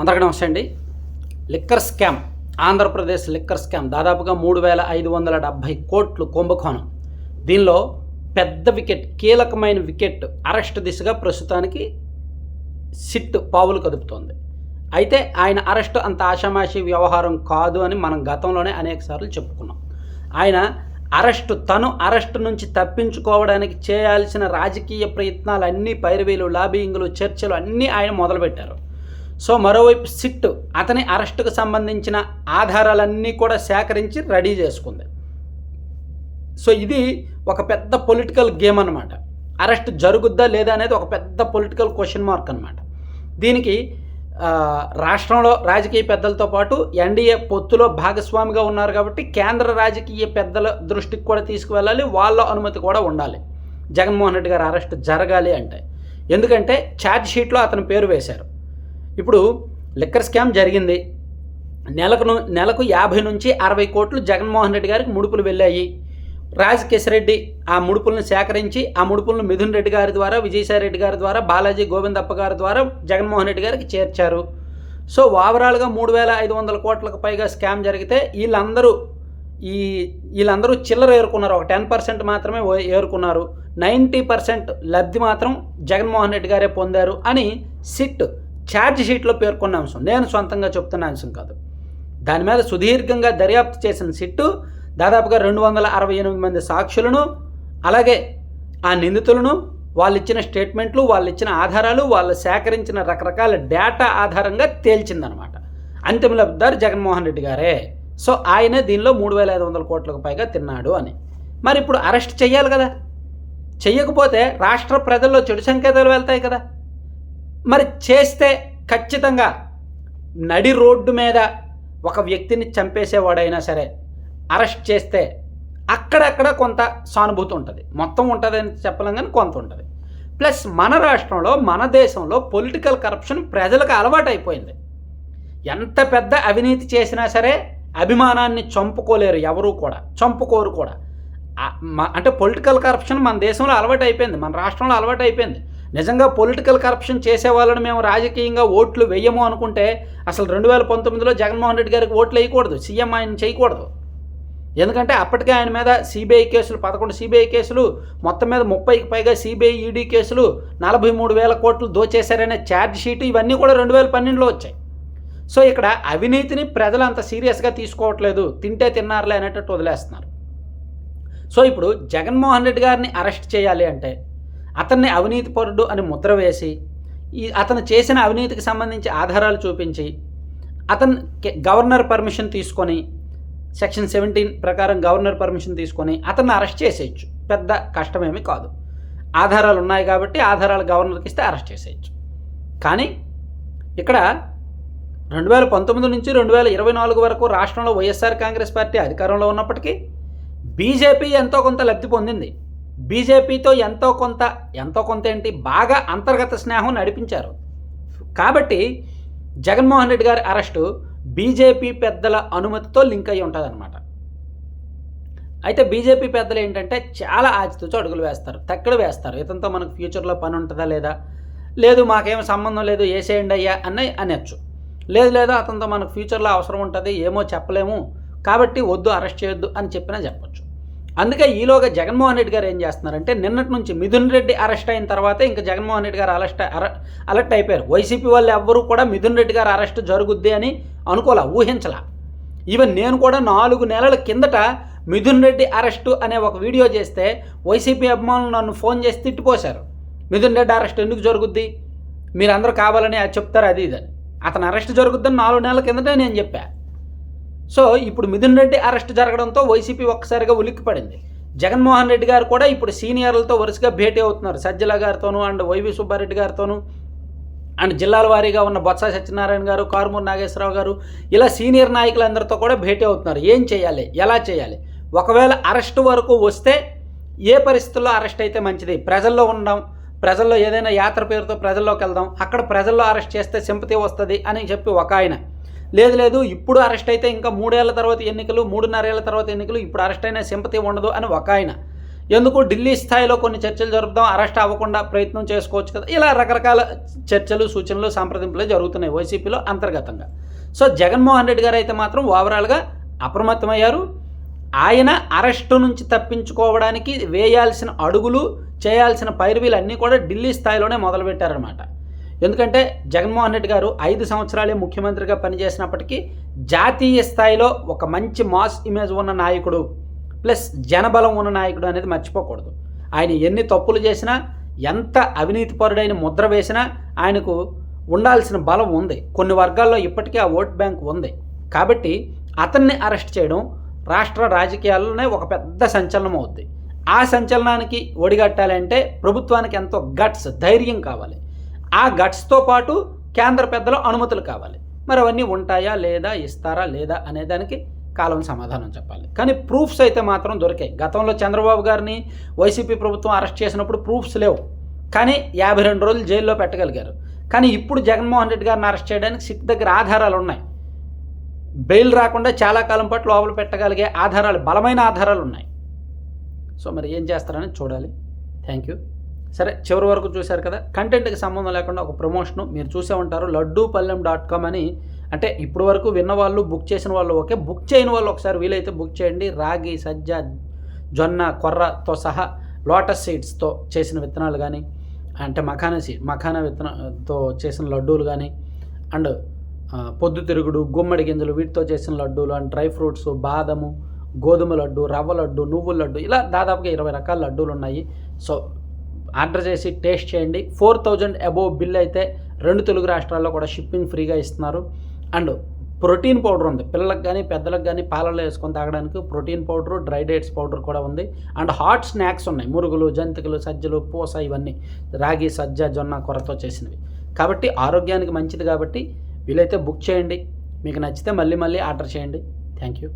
అందరికీ నమస్తే అండి. Liquor scam, Andhra Pradesh liquor scam దాదాపుగా 3,570 కోట్లు కుంభకోణం. దీనిలో పెద్ద వికెట్, కీలకమైన వికెట్ అరెస్ట్ దిశగా ప్రస్తుతానికి సిట్ పావులు కదుపుతోంది. అయితే ఆయన అరెస్ట్ అంత ఆషామాషి వ్యవహారం కాదు అని మనం గతంలోనే అనేకసార్లు చెప్పుకున్నాం. ఆయన తను అరెస్టు నుంచి తప్పించుకోవడానికి చేయాల్సిన రాజకీయ ప్రయత్నాలన్నీ, పైరవీలు, లాబియింగ్లు, చర్చలు అన్నీ ఆయన మొదలుపెట్టారు. సో మరోవైపు సిట్ అతని అరెస్టుకు సంబంధించిన ఆధారాలన్నీ కూడా సేకరించి రెడీ చేసుకుంది. సో ఇది ఒక పెద్ద పొలిటికల్ గేమ్ అన్నమాట. అరెస్ట్ జరుగుద్దా లేదా అనేది ఒక పెద్ద పొలిటికల్ క్వశ్చన్ మార్క్ అన్నమాట. దీనికి రాష్ట్రంలో రాజకీయ పెద్దలతో పాటు ఎన్డీఏ పొత్తులో భాగస్వామిగా ఉన్నారు కాబట్టి కేంద్ర రాజకీయ పెద్దల దృష్టికి కూడా తీసుకువెళ్ళాలి, వాళ్ళ అనుమతి కూడా ఉండాలి జగన్మోహన్ రెడ్డి గారి అరెస్ట్ జరగాలి అంటే. ఎందుకంటే ఛార్జ్ షీట్లో అతని పేరు వేశారు. ఇప్పుడు లిక్కర్ స్కామ్ జరిగింది, నెలకు 50 నుంచి 60 కోట్లు జగన్మోహన్ రెడ్డి గారికి ముడుపులు వెళ్ళాయి. రాజకేశ్రెడ్డి ఆ ముడుపులను సేకరించి ఆ ముడుపులను మిథున్ రెడ్డి గారి ద్వారా, విజయసాయి రెడ్డి గారి ద్వారా, బాలాజీ గోవిందప్ప గారి ద్వారా జగన్మోహన్ రెడ్డి గారికి చేర్చారు. సో ఓవరాల్గా 3,500 కోట్లకు పైగా స్కామ్ జరిగితే వీళ్ళందరూ చిల్లర ఏరుకున్నారు. ఒక 10% మాత్రమే ఏరుకున్నారు. 90% లబ్ధి మాత్రం జగన్మోహన్ రెడ్డి గారే పొందారు అని సిట్ ఛార్జ్ షీట్లో పేర్కొన్న అంశం, నేను సొంతంగా చెప్తున్న అంశం కాదు. దాని మీద సుదీర్ఘంగా దర్యాప్తు చేసిన సిట్టు దాదాపుగా 268 మంది సాక్షులను, అలాగే ఆ నిందితులను, వాళ్ళు ఇచ్చిన స్టేట్మెంట్లు, వాళ్ళు ఇచ్చిన ఆధారాలు, వాళ్ళు సేకరించిన రకరకాల డేటా ఆధారంగా తేల్చిందనమాట. అంతిమ లబ్ధిదారు జగన్మోహన్ రెడ్డి గారే. సో ఆయనే దీనిలో 3,500 కోట్లకు పైగా తిన్నాడు అని. మరి ఇప్పుడు అరెస్ట్ చెయ్యాలి కదా, చెయ్యకపోతే రాష్ట్ర ప్రజల్లో చెడు సంకేతాలు వెళ్తాయి కదా. మరి చేస్తే ఖచ్చితంగా నడి రోడ్డు మీద ఒక వ్యక్తిని చంపేసేవాడైనా సరే అరెస్ట్ చేస్తే అక్కడక్కడ కొంత సానుభూతి ఉంటుంది, మొత్తం ఉంటుందని చెప్పలేం కానీ కొంత ఉంటుంది. ప్లస్ మన రాష్ట్రంలో, మన దేశంలో పొలిటికల్ కరప్షన్ ప్రజలకు అలవాటు అయిపోయింది. ఎంత పెద్ద అవినీతి చేసినా సరే అభిమానాన్ని చంపుకోలేరు, ఎవరూ కూడా చంపుకోరు కూడా. అంటే పొలిటికల్ కరప్షన్ మన దేశంలో అలవాటు అయిపోయింది, మన రాష్ట్రంలో అలవాటు అయిపోయింది. నిజంగా పొలిటికల్ కరప్షన్ చేసే వాళ్ళని మేము రాజకీయంగా ఓట్లు వేయము అనుకుంటే అసలు 2019లో జగన్మోహన్ రెడ్డి గారికి ఓట్లు వేయకూడదు, సీఎం ఆయన చేయకూడదు. ఎందుకంటే అప్పటికే ఆయన మీద సిబిఐ కేసులు, 11 సిబిఐ కేసులు, మొత్తం మీద 30కి పైగా సిబిఐ ఈడీ కేసులు, 43,000 కోట్లు దోచేశారనే ఛార్జ్ షీటు, ఇవన్నీ కూడా 2012లో వచ్చాయి. సో ఇక్కడ అవినీతిని ప్రజలు అంత సీరియస్గా తీసుకోవట్లేదు, తింటే తిన్నారులే అనేటట్టు వదిలేస్తున్నారు. సో ఇప్పుడు జగన్మోహన్ రెడ్డి గారిని అరెస్ట్ చేయాలి అంటే అతన్ని అవినీతి పరుడు అని ముద్ర వేసి, అతను చేసిన అవినీతికి సంబంధించి ఆధారాలు చూపించి, గవర్నర్ పర్మిషన్ తీసుకొని, సెక్షన్ 17 ప్రకారం గవర్నర్ పర్మిషన్ తీసుకొని అతన్ని అరెస్ట్ చేసేయచ్చు. పెద్ద కష్టమేమీ కాదు. ఆధారాలు ఉన్నాయి కాబట్టి ఆధారాలు గవర్నర్కి ఇస్తే అరెస్ట్ చేసేయచ్చు. కానీ ఇక్కడ 2019 నుంచి 2024 వరకు రాష్ట్రంలో వైఎస్ఆర్ కాంగ్రెస్ పార్టీ అధికారంలో ఉన్నప్పటికీ బీజేపీ ఎంతో కొంత లబ్ధి పొందింది. బీజేపీతో ఎంతో కొంత ఏంటి, బాగా అంతర్గత స్నేహం నడిపించారు. కాబట్టి జగన్మోహన్ రెడ్డి గారి అరెస్టు బీజేపీ పెద్దల అనుమతితో లింక్ అయ్యి ఉంటుందన్నమాట. అయితే బీజేపీ పెద్దలు ఏంటంటే చాలా ఆచితూచి అడుగులు వేస్తారు, తక్కడు వేస్తారు. ఇతనితో మనకు ఫ్యూచర్లో పని ఉంటుందా లేదా, లేదు మాకేం సంబంధం లేదు వేసేయండి అయ్యా అనొచ్చు. లేదు అతనితో మనకు ఫ్యూచర్లో అవసరం ఉంటుంది, ఏమో చెప్పలేము, కాబట్టి వద్దు అరెస్ట్ చేయొద్దు అని చెప్పినా చెప్పొచ్చు. అందుకే ఈలోగా జగన్మోహన్ రెడ్డి గారు ఏం చేస్తున్నారంటే, నిన్నటి నుంచి మిథున్ రెడ్డి అరెస్ట్ అయిన తర్వాత ఇంకా జగన్మోహన్ రెడ్డి గారు అలర్ట్ అయిపోయారు. వైసీపీ వాళ్ళు ఎవ్వరూ కూడా మిథున్ రెడ్డి గారు అరెస్ట్ జరుగుద్ది అని అనుకోలే, ఊహించలా. ఈవెన్ నేను కూడా 4 నెలల కిందట మిథున్ రెడ్డి అరెస్టు అనే ఒక వీడియో చేస్తే వైసీపీ అభిమానులు నన్ను ఫోన్ చేసి తిట్టిపోశారు. మిథున్ రెడ్డి అరెస్ట్ ఎందుకు జరుగుద్ది, మీరందరూ కావాలని అది చెప్తారు, అది ఇదని. అతను అరెస్ట్ జరుగుద్దని 4 నెలల కిందటే నేను చెప్పా. సో ఇప్పుడు మిథున్ రెడ్డి అరెస్ట్ జరగడంతో వైసీపీ ఒక్కసారిగా ఉలిక్కిపడింది. జగన్మోహన్ రెడ్డి గారు కూడా ఇప్పుడు సీనియర్లతో వరుసగా భేటీ అవుతున్నారు. సజ్జల గారితోనూ అండ్ వైవి సుబ్బారెడ్డి గారితోనూ అండ్ జిల్లాల వారీగా ఉన్న బొత్స సత్యనారాయణ గారు, కారుమూరి నాగేశ్వరరావు గారు, ఇలా సీనియర్ నాయకులందరితో కూడా భేటీ అవుతున్నారు. ఏం చేయాలి, ఎలా చేయాలి, ఒకవేళ అరెస్టు వరకు వస్తే ఏ పరిస్థితుల్లో అరెస్ట్ అయితే మంచిది, ప్రజల్లో ఉందాం, ప్రజల్లో ఏదైనా యాత్ర పేరుతో ప్రజల్లోకి వెళ్దాం, అక్కడ ప్రజల్లో అరెస్ట్ చేస్తే సింపతి వస్తుంది అని చెప్పి ఒక ఆయన, లేదు ఇప్పుడు అరెస్ట్ అయితే ఇంకా 3 ఏళ్ల తర్వాత ఎన్నికలు, 3.5 ఏళ్ల తర్వాత ఎన్నికలు, ఇప్పుడు అరెస్ట్ అయినా సింపతి ఉండదు అని ఒక ఆయన, ఎందుకు ఢిల్లీ స్థాయిలో కొన్ని చర్చలు జరుపుదాం, అరెస్ట్ అవ్వకుండా ప్రయత్నం చేసుకోవచ్చు కదా, ఇలా రకరకాల చర్చలు, సూచనలు, సంప్రదింపులు జరుగుతున్నాయి వైసీపీలో అంతర్గతంగా. సో జగన్మోహన్ రెడ్డి గారు అయితే మాత్రం ఓవరాల్గా అప్రమత్తమయ్యారు. ఆయన అరెస్టు నుంచి తప్పించుకోవడానికి వేయాల్సిన అడుగులు, చేయాల్సిన పైరువీలు అన్నీ కూడా ఢిల్లీ స్థాయిలోనే మొదలుపెట్టారనమాట. ఎందుకంటే జగన్మోహన్ రెడ్డి గారు 5 సంవత్సరాలే ముఖ్యమంత్రిగా పనిచేసినప్పటికీ జాతీయ స్థాయిలో ఒక మంచి మాస్ ఇమేజ్ ఉన్న నాయకుడు ప్లస్ జనబలం ఉన్న నాయకుడు అనేది మర్చిపోకూడదు. ఆయన ఎన్ని తప్పులు చేసినా, ఎంత అవినీతిపరుడైన ముద్ర వేసినా ఆయనకు ఉండాల్సిన బలం ఉంది. కొన్ని వర్గాల్లో ఇప్పటికీ ఆ ఓట్ బ్యాంక్ ఉంది. కాబట్టి అతన్ని అరెస్ట్ చేయడం రాష్ట్ర రాజకీయాల్లోనే ఒక పెద్ద సంచలనం అవుద్ది. ఆ సంచలనానికి ఒడిగట్టాలంటే ప్రభుత్వానికి ఎంతో గట్స్, ధైర్యం కావాలి. ఆ గట్స్తో పాటు కేంద్ర పెద్దల అనుమతులు కావాలి. మరి అవన్నీ ఉంటాయా లేదా, ఇస్తారా లేదా అనేదానికి కాలం సమాధానం చెప్పాలి. కానీ ప్రూఫ్స్ అయితే మాత్రం దొరికాయి. గతంలో చంద్రబాబు గారిని వైసీపీ ప్రభుత్వం అరెస్ట్ చేసినప్పుడు ప్రూఫ్స్ లేవు, కానీ 52 రోజులు జైల్లో పెట్టగలిగారు. కానీ ఇప్పుడు జగన్మోహన్ రెడ్డి గారిని అరెస్ట్ చేయడానికి సిట్ దగ్గర ఆధారాలు ఉన్నాయి. బెయిల్ రాకుండా చాలా కాలం పాటు లోపల పెట్టగలిగే ఆధారాలు, బలమైన ఆధారాలు ఉన్నాయి. సో మరి ఏం చేస్తారని చూడాలి. Thank you. సరే, చివరి వరకు చూశారు కదా. కంటెంట్కి సంబంధం లేకుండా ఒక ప్రమోషను మీరు చూసే ఉంటారు. laddupallem.com అని, అంటే ఇప్పుడు వరకు విన్న వాళ్ళు, బుక్ చేసిన వాళ్ళు ఓకే, బుక్ చేయని వాళ్ళు ఒకసారి వీలైతే బుక్ చేయండి. రాగి, సజ్జ, జొన్న, కొర్రతో సహా లోటస్ సీడ్స్తో చేసిన విత్తనాలు కానీ, అంటే మఖానా విత్తనంతో చేసిన లడ్డూలు కానీ, అండ్ పొద్దుతిరుగుడు, గుమ్మడి గింజలు వీటితో చేసిన లడ్డూలు, అండ్ డ్రై ఫ్రూట్స్, బాదము, గోధుమ లడ్డు, రవ్వ లడ్డు, నువ్వుల లడ్డు, ఇలా దాదాపుగా 20 రకాల లడ్డూలు ఉన్నాయి. సో ఆర్డర్ చేసి టేస్ట్ చేయండి. 4000 అబోవ్ బిల్ అయితే 2 తెలుగు రాష్ట్రాల్లో కూడా షిప్పింగ్ ఫ్రీగా ఇస్తున్నారు. అండ్ ప్రోటీన్ పౌడర్ ఉంది, పిల్లలకు కానీ పెద్దలకు కానీ పాలలో వేసుకొని తాగడానికి protein powder, dry dates powder కూడా ఉంది. అండ్ హాట్ స్నాక్స్ ఉన్నాయి, మురుగులు, జంతికలు, సజ్జలు, పూస, ఇవన్నీ రాగి, సజ్జ, జొన్న, కొర్రతో చేసినవి. కాబట్టి ఆరోగ్యానికి మంచిది. కాబట్టి వీలైతే బుక్ చేయండి. మీకు నచ్చితే మళ్ళీ ఆర్డర్ చేయండి. Thank you.